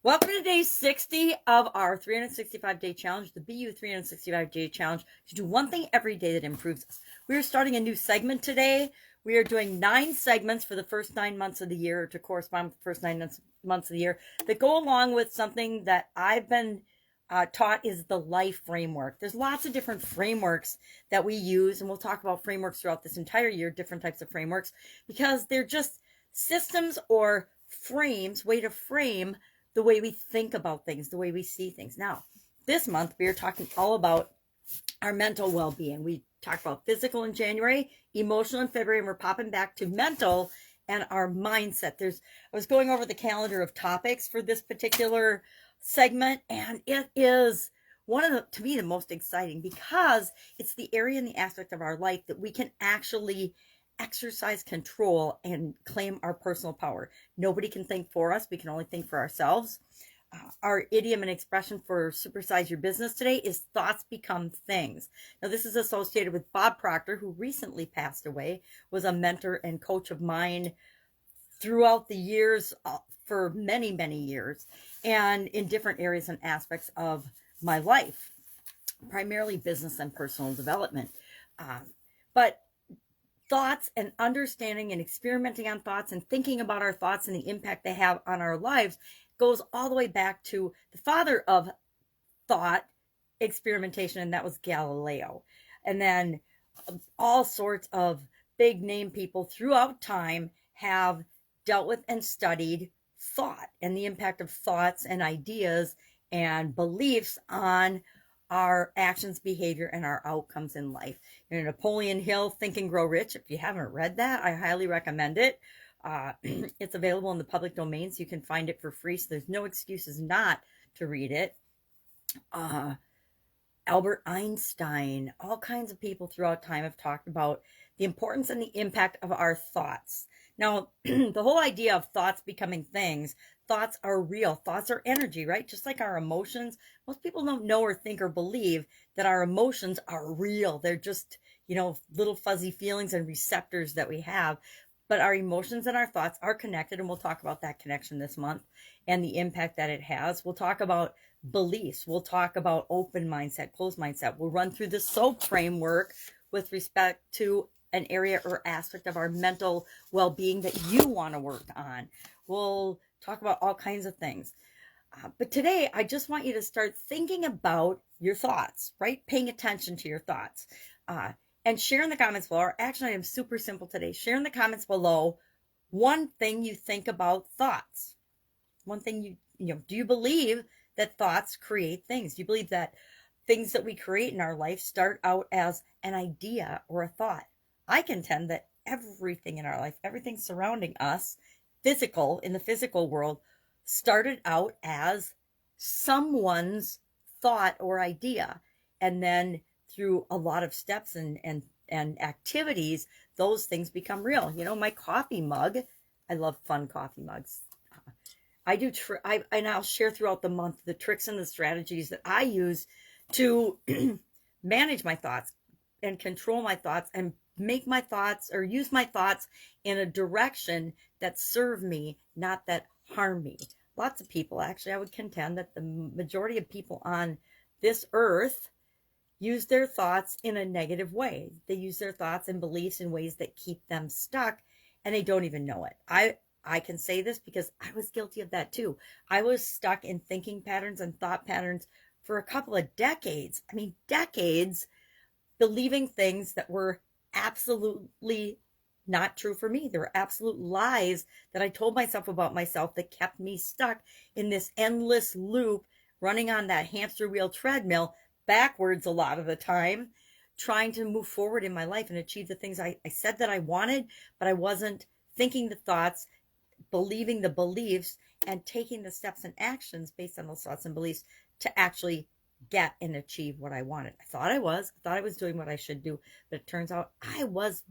Welcome to day 60 of our 365-day challenge, the BU 365-day challenge, to do one thing every day that improves us. We are starting a new segment today. We are doing 9 segments for the first 9 months of the year to correspond with the first 9 months of the year that go along with something that I've been taught is the life framework. There's lots of different frameworks that we use, and we'll talk about frameworks throughout this entire year, different types of frameworks, because they're just systems or frames, way to frame the way we think about things, the way we see things. Now, this month we are talking all about our mental well-being. We talked about physical in January, emotional in February, and we're popping back to mental and our mindset. I was going over the calendar of topics for this particular segment, and it is one of to me, the most exciting because it's the area and the aspect of our life that we can actually exercise control and claim our personal power. Nobody can think for us. We can only think for ourselves. Our idiom and expression for supersize your business today is thoughts become things. Now, this is associated with Bob Proctor, who recently passed away, was a mentor and coach of mine throughout the years, for many, many years, and in different areas and aspects of my life, primarily business and personal development. But thoughts and understanding and experimenting on thoughts and thinking about our thoughts and the impact they have on our lives goes all the way back to the father of thought experimentation, and that was Galileo. And then all sorts of big name people throughout time have dealt with and studied thought and the impact of thoughts and ideas and beliefs on our actions, behavior, and our outcomes in life. Napoleon Hill, Think and Grow Rich. If you haven't read that, I highly recommend it. It's available in the public domain, so you can find it for free. So there's no excuses not to read it. Albert Einstein, all kinds of people throughout time have talked about the importance and the impact of our thoughts. Now, the whole idea of thoughts becoming things, thoughts are real. Thoughts are energy, right? Just like our emotions. Most people don't know or think or believe that our emotions are real. They're just, little fuzzy feelings and receptors that we have. But our emotions and our thoughts are connected, and we'll talk about that connection this month and the impact that it has. We'll talk about beliefs. We'll talk about open mindset, closed mindset. We'll run through the SOAP framework with respect to an area or aspect of our mental well-being that you want to work on. We'll talk about all kinds of things. But today, I just want you to start thinking about your thoughts, right? Paying attention to your thoughts. And share in the comments below. Our action item is super simple today. Share in the comments below one thing you think about thoughts. One thing do you believe that thoughts create things? Do you believe that things that we create in our life start out as an idea or a thought? I contend that everything in our life, everything surrounding us, in the physical world, started out as someone's thought or idea. And then through a lot of steps and activities, those things become real. My coffee mug, I love fun coffee mugs. And I'll share throughout the month the tricks and the strategies that I use to manage my thoughts and control my thoughts and make my thoughts or use my thoughts in a direction that serve me, not that harm me. Lots of people, actually, I would contend that the majority of people on this earth use their thoughts in a negative way. They use their thoughts and beliefs in ways that keep them stuck, and they don't even know it. I can say this because I was guilty of that too. I was stuck in thinking patterns and thought patterns for a couple of decades. Decades, believing things that were absolutely not true for me. There were absolute lies that I told myself about myself that kept me stuck in this endless loop, running on that hamster wheel treadmill backwards a lot of the time, trying to move forward in my life and achieve the things I said that I wanted, but I wasn't thinking the thoughts, believing the beliefs, and taking the steps and actions based on those thoughts and beliefs to actually get and achieve what I wanted. I thought I was doing what I should do, but it turns out I was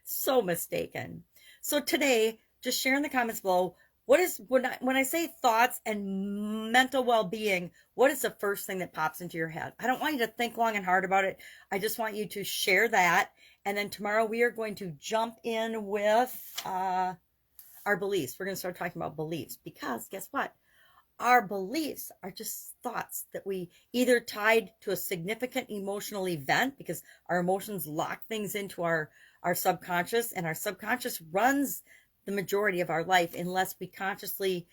so mistaken. So today, just share in the comments below, when I say thoughts and mental well-being, what is the first thing that pops into your head? I don't want you to think long and hard about it. I just want you to share that. And then tomorrow we are going to jump in with our beliefs. We're going to start talking about beliefs because guess what? Our beliefs are just thoughts that we either tied to a significant emotional event because our emotions lock things into our subconscious, and our subconscious runs the majority of our life unless we consciously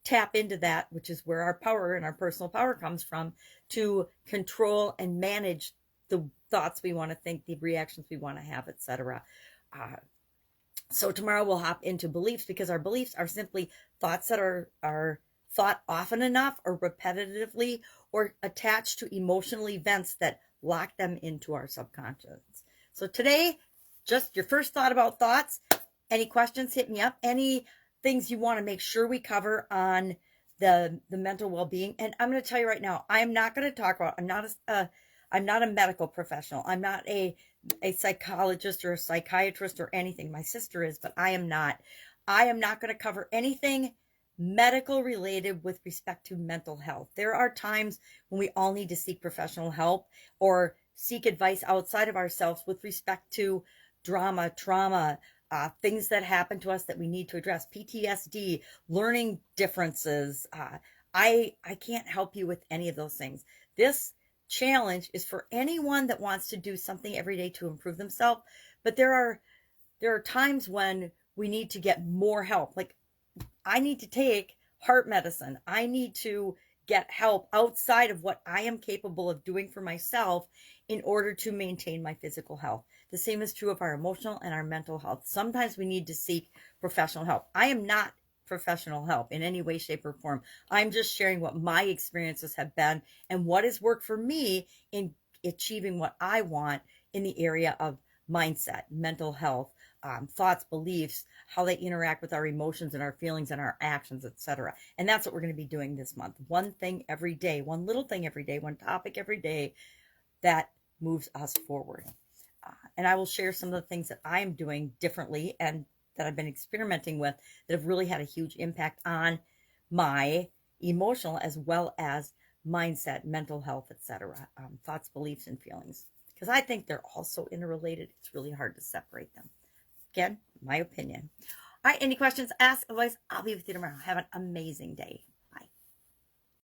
tap into that, which is where our power and our personal power comes from, to control and manage the thoughts we want to think, the reactions we want to have, etc. So tomorrow we'll hop into beliefs because our beliefs are simply thoughts that are thought often enough or repetitively or attached to emotional events that lock them into our subconscious. So today, just your first thought about thoughts. Any questions, hit me up. Any things you want to make sure we cover on the mental well-being. And I'm going to tell you right now, I'm not going to talk about, I'm not a medical professional. I'm not a psychologist or a psychiatrist or anything. My sister is, but I am not. I am not going to cover anything medical related with respect to mental health. There are times when we all need to seek professional help or seek advice outside of ourselves with respect to drama, trauma, things that happen to us that we need to address, PTSD, learning differences. I can't help you with any of those things. This challenge is for anyone that wants to do something every day to improve themselves. But there are times when we need to get more help. Like I need to take heart medicine. I need to get help outside of what I am capable of doing for myself in order to maintain my physical health. The same is true of our emotional and our mental health. Sometimes we need to seek professional help. I am not professional help in any way, shape, or form. I'm just sharing what my experiences have been and what has worked for me in achieving what I want in the area of mindset, mental health, thoughts, beliefs, how they interact with our emotions and our feelings and our actions, etc. And that's what we're going to be doing this month. One thing every day, one little thing every day, one topic every day that moves us forward. And I will share some of the things that I am doing differently and that I've been experimenting with that have really had a huge impact on my emotional as well as mindset, mental health, etc. Thoughts, beliefs, and feelings. Because I think they're all so interrelated, it's really hard to separate them. Again, my opinion. All right, any questions, ask. Otherwise, I'll be with you tomorrow. Have an amazing day.